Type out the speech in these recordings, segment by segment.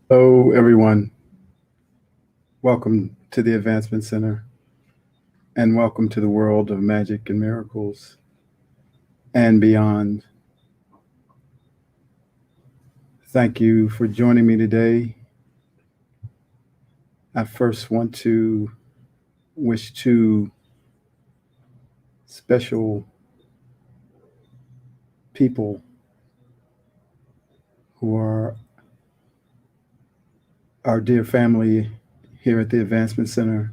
Hello, everyone. Welcome to the Advancement Center and welcome to the world of magic and miracles and beyond. Thank you for joining me today. I first want to wish two special people who are our dear family here at the Advancement Center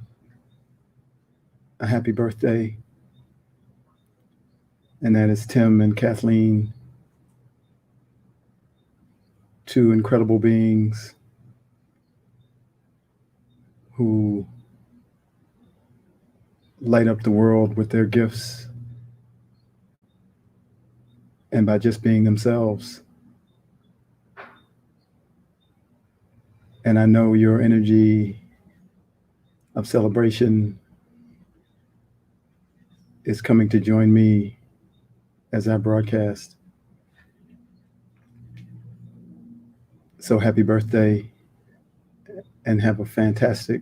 a happy birthday, and that is Tim and Kathleen, two incredible beings who light up the world with their gifts and by just being themselves. And I know your energy of celebration is coming to join me as I broadcast. So happy birthday and have a fantastic,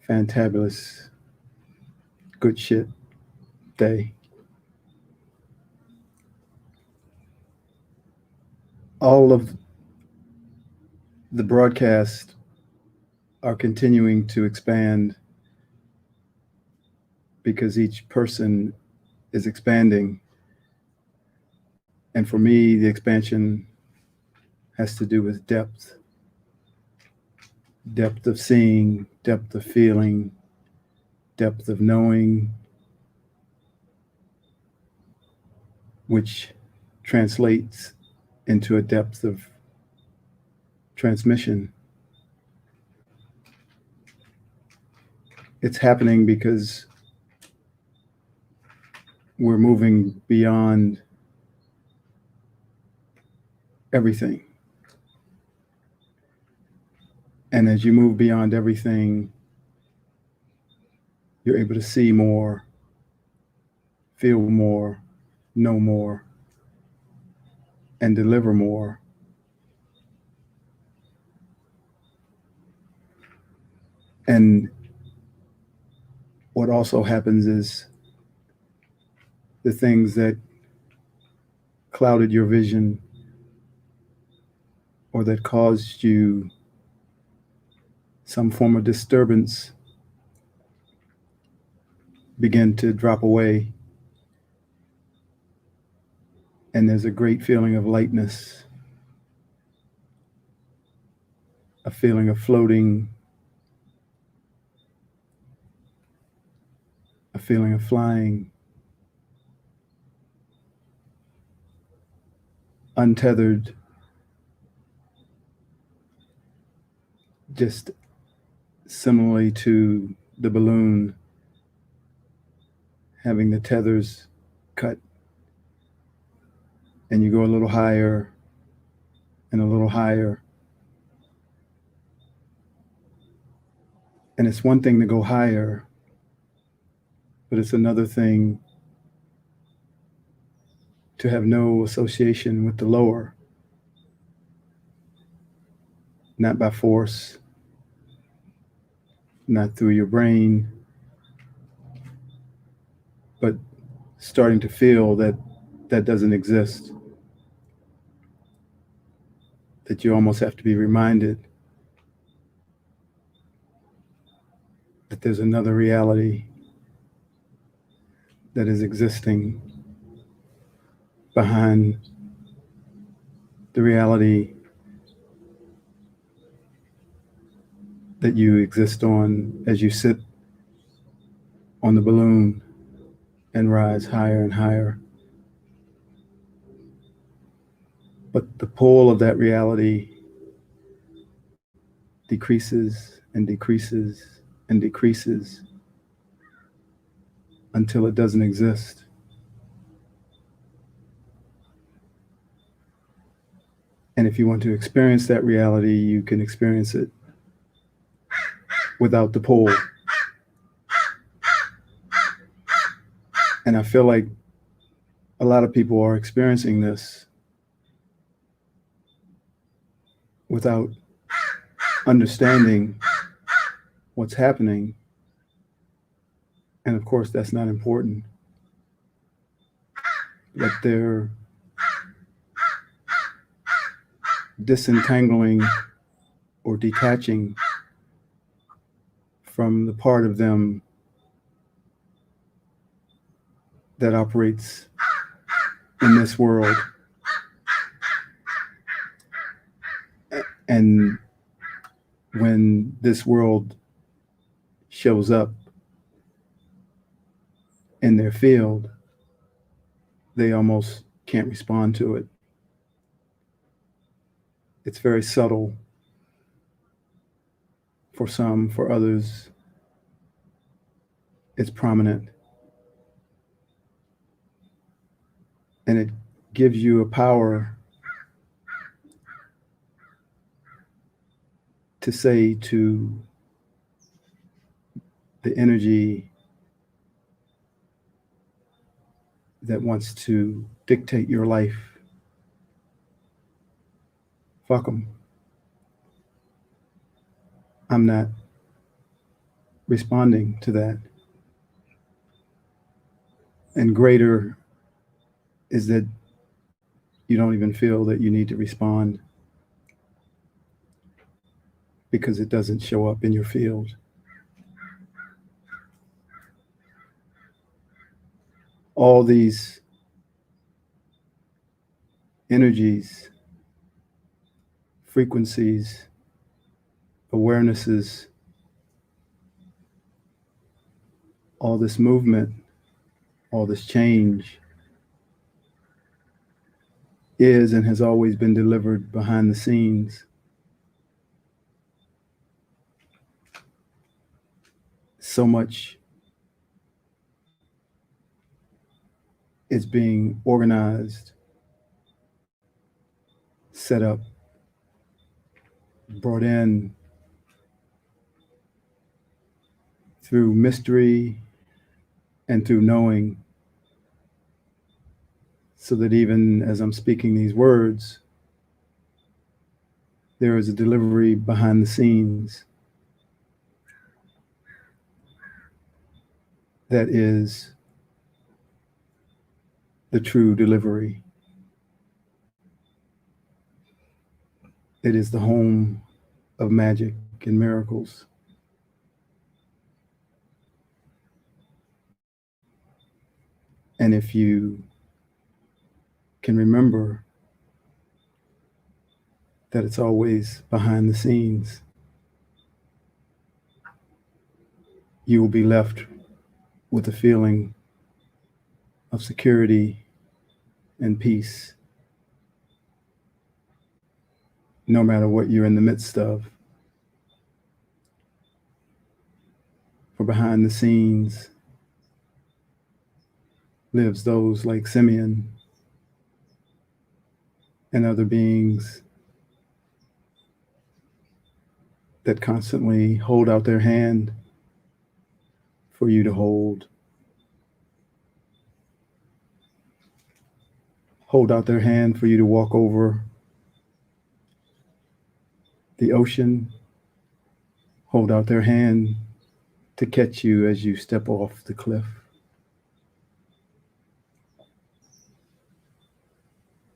fantabulous, good shit day. All of the broadcasts are continuing to expand because each person is expanding. And for me, the expansion has to do with depth of seeing, depth of feeling, depth of knowing, which translates into a depth of transmission. It's happening because we're moving beyond everything. And as you move beyond everything, you're able to see more, feel more, know more, and deliver more. And what also happens is the things that clouded your vision or that caused you some form of disturbance begin to drop away. And there's a great feeling of lightness, a feeling of floating, a feeling of flying, untethered, just similarly to the balloon having the tethers cut, and you go a little higher and a little higher. And it's one thing to go higher, but it's another thing to have no association with the lower, not by force, not through your brain, but starting to feel that that doesn't exist, that you almost have to be reminded that there's another reality that is existing behind the reality that you exist on as you sit on the balloon and rise higher and higher. But the pull of that reality decreases and decreases and decreases until it doesn't exist. And if you want to experience that reality, you can experience it without the pull. And I feel like a lot of people are experiencing this, without understanding what's happening. And of course, that's not important, but they're disentangling or detaching from the part of them that operates in this world. And when this world shows up in their field, they almost can't respond to it. It's very subtle for some, for others, it's prominent. And it gives you a power to say to the energy that wants to dictate your life, fuck them. I'm not responding to that. And greater is that you don't even feel that you need to respond because it doesn't show up in your field. All these energies, frequencies, awarenesses, all this movement, all this change is and has always been delivered behind the scenes. So much is being organized, set up, brought in through mystery and through knowing, so that even as I'm speaking these words, there is a delivery behind the scenes that is the true delivery. It is the home of magic and miracles. And if you can remember that it's always behind the scenes, you will be left with a feeling of security and peace, no matter what you're in the midst of. For behind the scenes lives those like Simeon and other beings that constantly hold out their hand for you to hold out their hand for you to walk over the ocean, hold out their hand to catch you as you step off the cliff.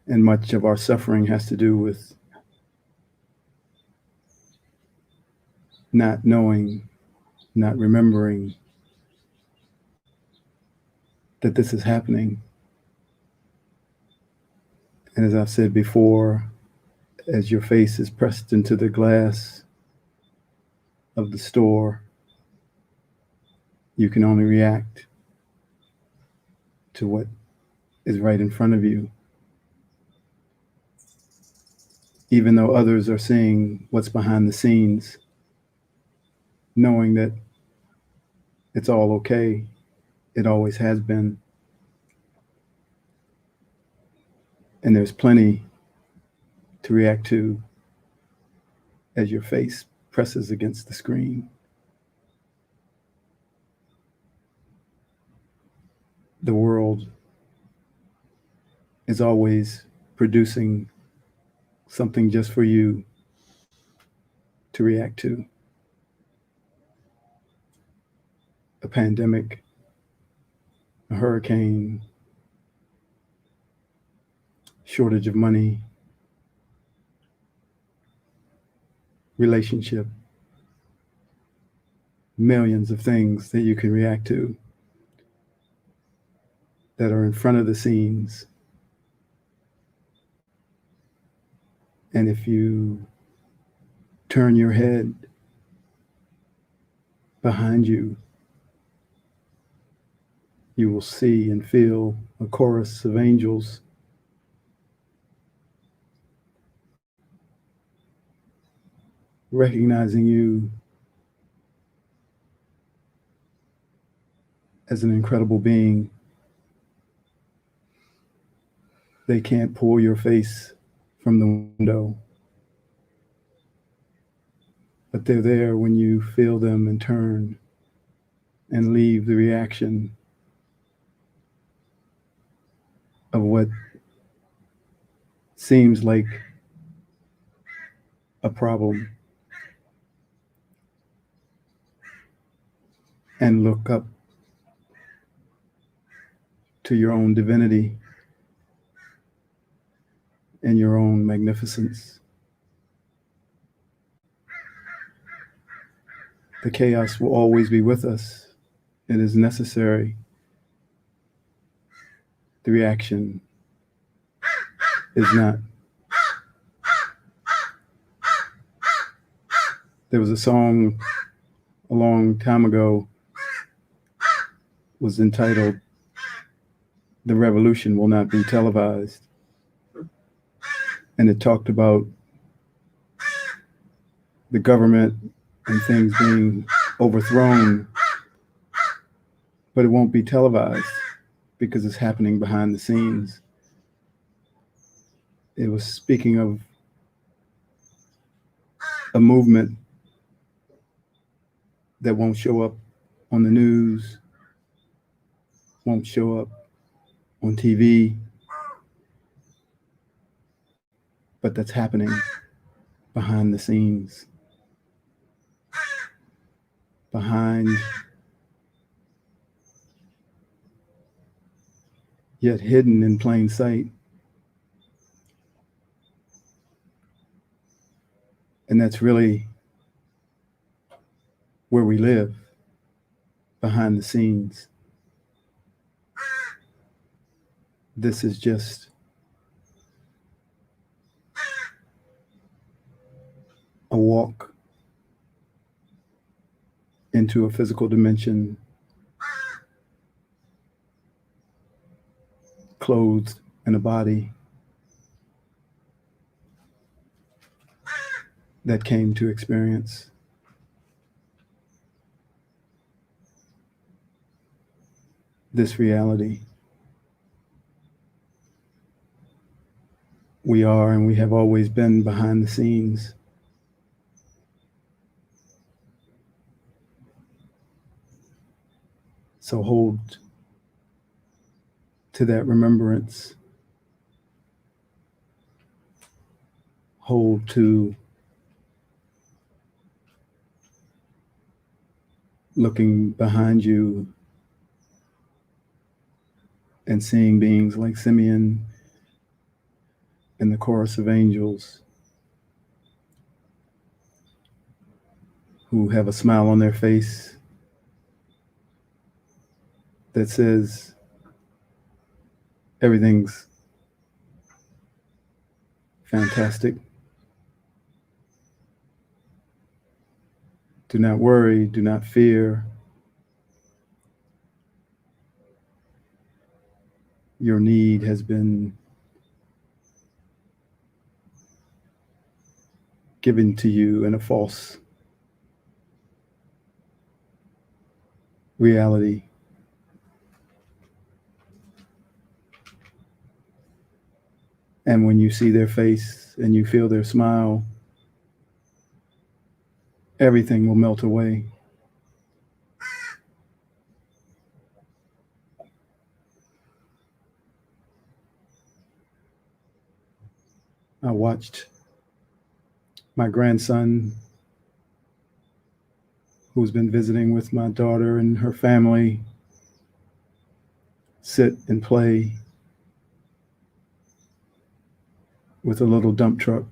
And much of our suffering has to do with not knowing, not remembering that this is happening. And as I've said before, as your face is pressed into the glass of the store, you can only react to what is right in front of you. Even though others are seeing what's behind the scenes, knowing that it's all okay, it always has been. And there's plenty to react to as your face presses against the screen. The world is always producing something just for you to react to. A pandemic, a hurricane, shortage of money, relationship, millions of things that you can react to that are in front of the scenes. And if you turn your head behind you, you will see and feel a chorus of angels recognizing you as an incredible being. They can't pull your face from the window, but they're there when you feel them and turn and leave the reaction of what seems like a problem and look up to your own divinity and your own magnificence. The chaos will always be with us. It is necessary. The reaction is not. There was a song a long time ago, was entitled, "The Revolution Will Not Be Televised." And it talked about the government and things being overthrown, but it won't be televised because it's happening behind the scenes. It was speaking of a movement that won't show up on the news, won't show up on TV, but that's happening behind the scenes, behind, yet hidden in plain sight. And that's really where we live, behind the scenes. This is just a walk into a physical dimension, clothed in a body that came to experience this reality. We are and we have always been behind the scenes. So hold to that remembrance. Hold to looking behind you and seeing beings like Simeon and the chorus of angels who have a smile on their face that says everything's fantastic. Do not worry, do not fear. Your need has been given to you in a false reality. And when you see their face and you feel their smile, everything will melt away. I watched my grandson who's been visiting with my daughter and her family sit and play with a little dump truck.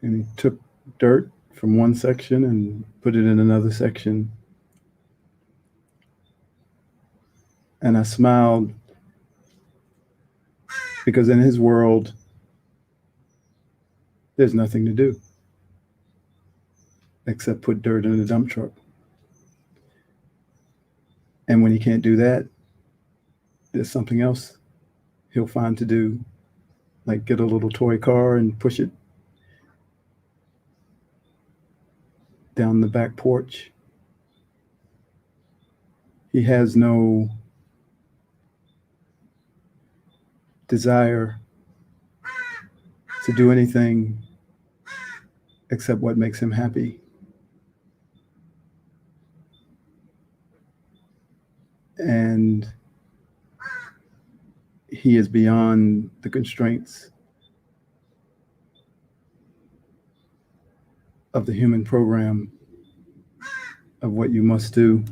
And he took dirt from one section and put it in another section. And I smiled because in his world, there's nothing to do except put dirt in a dump truck. And when he can't do that, there's something else he'll find to do, like get a little toy car and push it down the back porch. He has no desire to do anything except what makes him happy. And he is beyond the constraints of the human program of what you must do.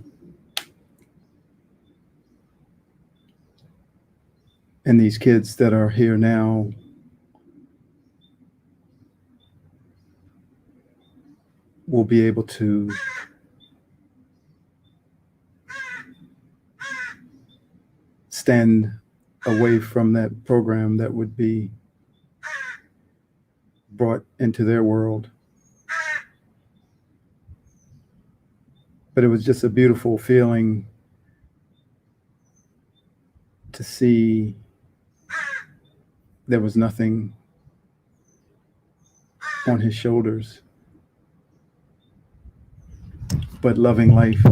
And these kids that are here now will be able to stand away from that program that would be brought into their world. But it was just a beautiful feeling to see there was nothing on his shoulders but loving life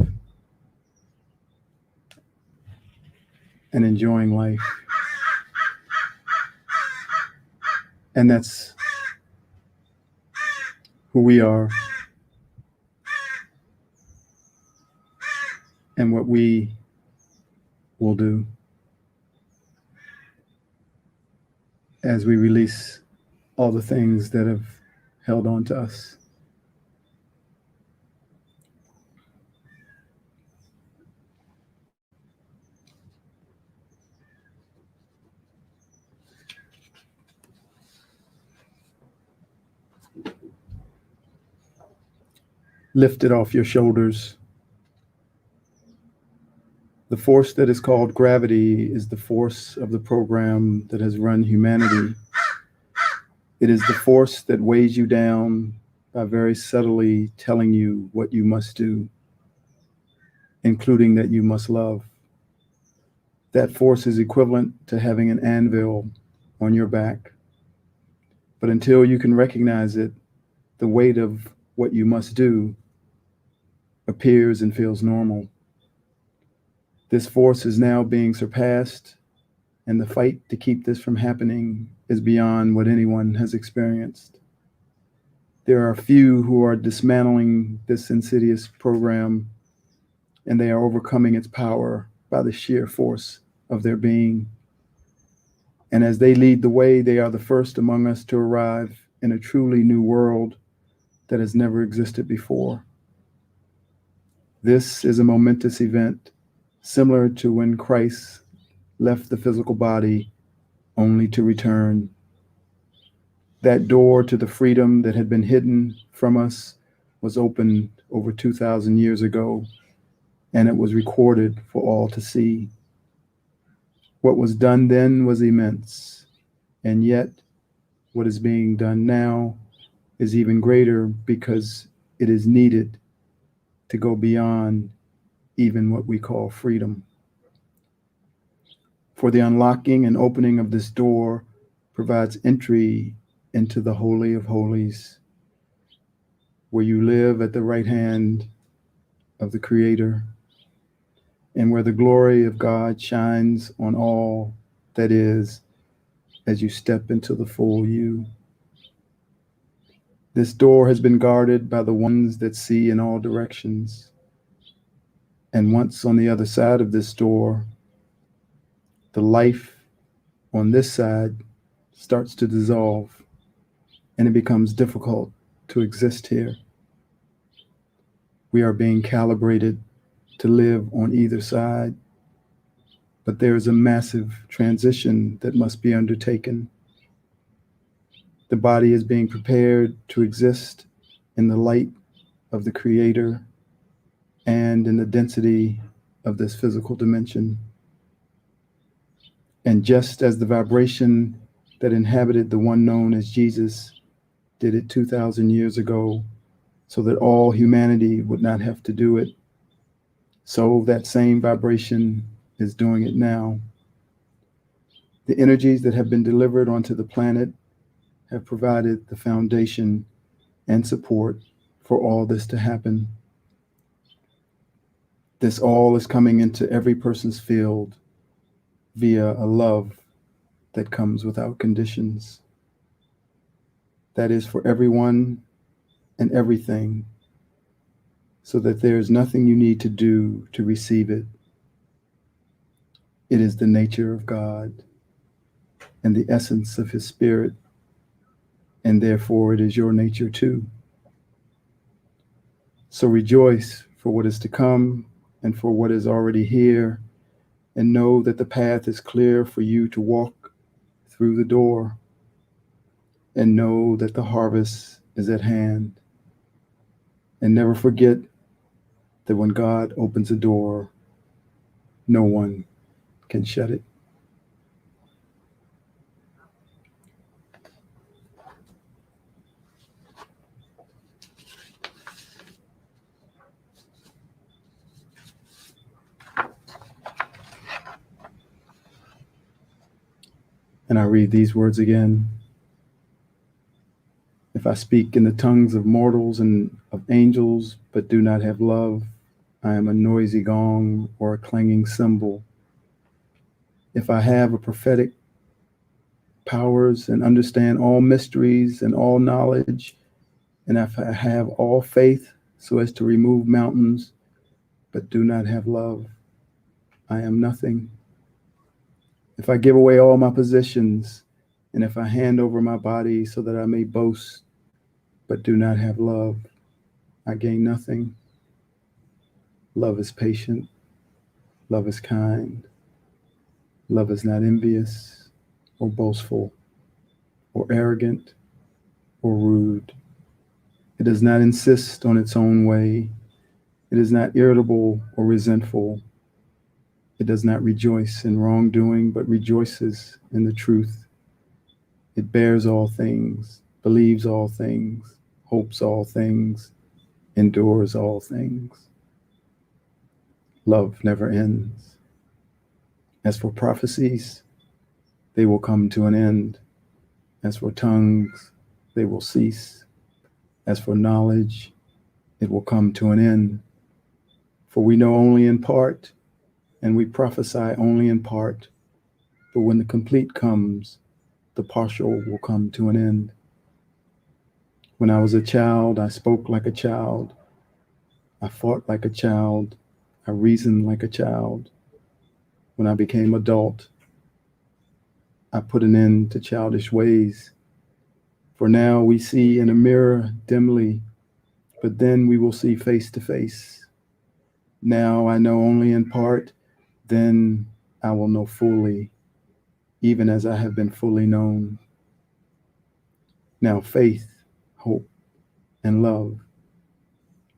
and enjoying life. And that's who we are and what we will do as we release all the things that have held on to us. Lift it off your shoulders. The force that is called gravity is the force of the program that has run humanity. It is the force that weighs you down by very subtly telling you what you must do, including that you must love. That force is equivalent to having an anvil on your back. But until you can recognize it, the weight of what you must do appears and feels normal. This force is now being surpassed, and the fight to keep this from happening is beyond what anyone has experienced. There are few who are dismantling this insidious program, and they are overcoming its power by the sheer force of their being. And as they lead the way, they are the first among us to arrive in a truly new world that has never existed before. This is a momentous event, similar to when Christ left the physical body only to return. That door to the freedom that had been hidden from us was opened over 2,000 years ago, and it was recorded for all to see. What was done then was immense, and yet what is being done now is even greater because it is needed to go beyond even what we call freedom. For the unlocking and opening of this door provides entry into the Holy of Holies, where you live at the right hand of the Creator, and where the glory of God shines on all that is as you step into the full you. This door has been guarded by the ones that see in all directions. And once on the other side of this door, the life on this side starts to dissolve, and it becomes difficult to exist here. We are being calibrated to live on either side, but there is a massive transition that must be undertaken. The body is being prepared to exist in the light of the Creator and in the density of this physical dimension. And just as the vibration that inhabited the one known as Jesus did it 2,000 years ago, so that all humanity would not have to do it, so that same vibration is doing it now. The energies that have been delivered onto the planet have provided the foundation and support for all this to happen. This all is coming into every person's field via a love that comes without conditions. That is for everyone and everything, so that there is nothing you need to do to receive it. It is the nature of God and the essence of His Spirit, and therefore it is your nature too. So rejoice for what is to come and for what is already here, and know that the path is clear for you to walk through the door, and know that the harvest is at hand. And never forget that when God opens a door, no one can shut it. And I read these words again. If I speak in the tongues of mortals and of angels, but do not have love, I am a noisy gong or a clanging cymbal. If I have a prophetic powers and understand all mysteries and all knowledge, and if I have all faith so as to remove mountains, but do not have love, I am nothing. If I give away all my possessions, and if I hand over my body so that I may boast, but do not have love, I gain nothing. Love is patient. Love is kind. Love is not envious or boastful or arrogant or rude. It does not insist on its own way. It is not irritable or resentful. It does not rejoice in wrongdoing, but rejoices in the truth. It bears all things, believes all things, hopes all things, endures all things. Love never ends. As for prophecies, they will come to an end. As for tongues, they will cease. As for knowledge, it will come to an end. For we know only in part, and we prophesy only in part. But when the complete comes, the partial will come to an end. When I was a child, I spoke like a child. I fought like a child. I reasoned like a child. When I became adult, I put an end to childish ways. For now we see in a mirror dimly, but then we will see face to face. Now I know only in part, then I will know fully, even as I have been fully known. Now faith, hope, and love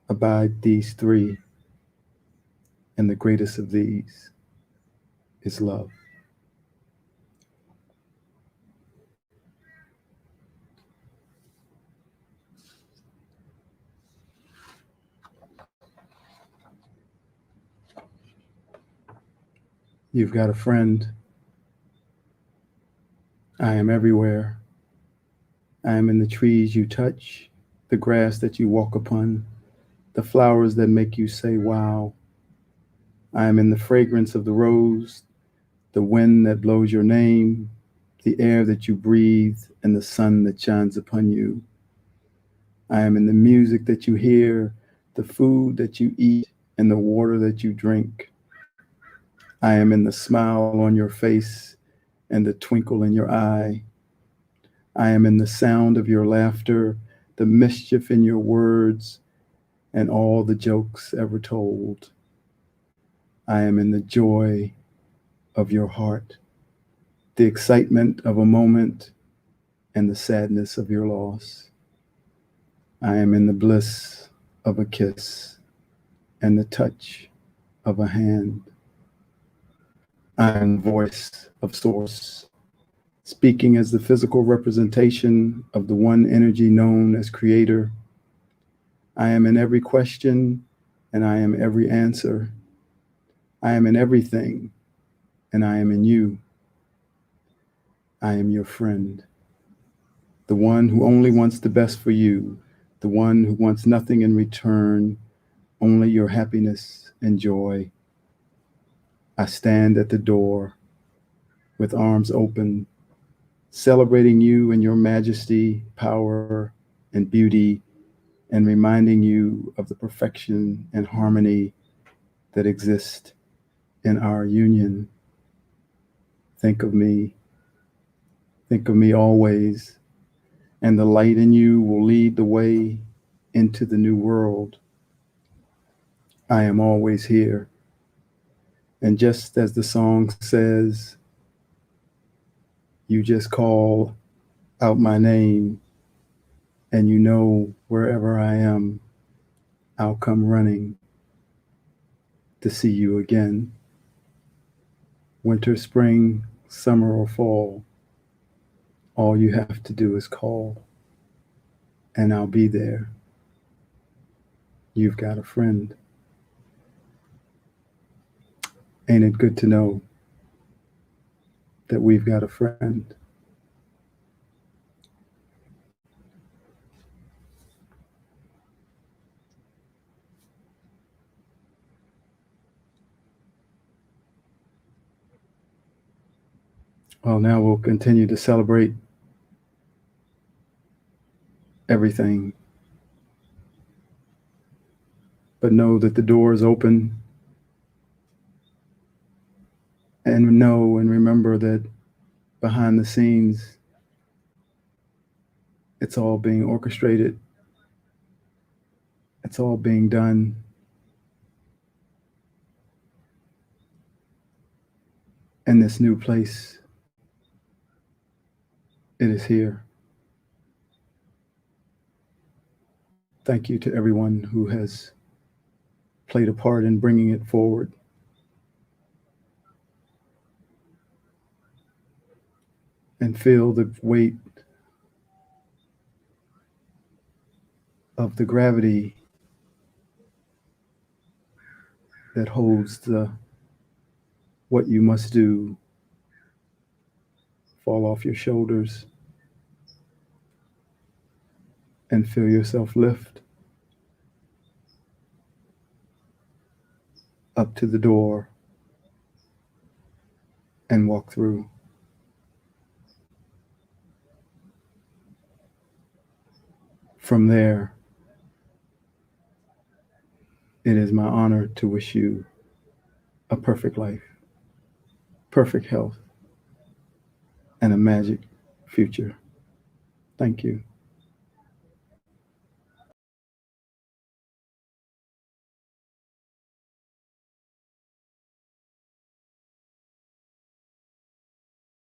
abide these three, and the greatest of these is love. You've got a friend. I am everywhere. I am in the trees you touch, the grass that you walk upon, the flowers that make you say, wow. I am in the fragrance of the rose, the wind that blows your name, the air that you breathe, and the sun that shines upon you. I am in the music that you hear, the food that you eat, and the water that you drink. I am in the smile on your face and the twinkle in your eye. I am in the sound of your laughter, the mischief in your words, and all the jokes ever told. I am in the joy of your heart, the excitement of a moment, and the sadness of your loss. I am in the bliss of a kiss and the touch of a hand. I am the voice of Source, speaking as the physical representation of the one energy known as Creator. I am in every question and I am every answer. I am in everything and I am in you. I am your friend, the one who only wants the best for you, the one who wants nothing in return, only your happiness and joy. I stand at the door with arms open, celebrating you and your majesty, power, and beauty, and reminding you of the perfection and harmony that exist in our union. Think of me always, and the light in you will lead the way into the new world. I am always here. And just as the song says, you just call out my name, and you know wherever I am, I'll come running to see you again. Winter, spring, summer, or fall, all you have to do is call, and I'll be there. You've got a friend. Ain't it good to know that we've got a friend? Well, now we'll continue to celebrate everything, but know that the door is open, and know and remember that behind the scenes, it's all being orchestrated. It's all being done in this new place. It is here. Thank you to everyone who has played a part in bringing it forward. And feel the weight of the gravity that holds the what you must do fall off your shoulders, and feel yourself lift up to the door and walk through. From there, it is my honor to wish you a perfect life, perfect health, and a magic future. Thank you.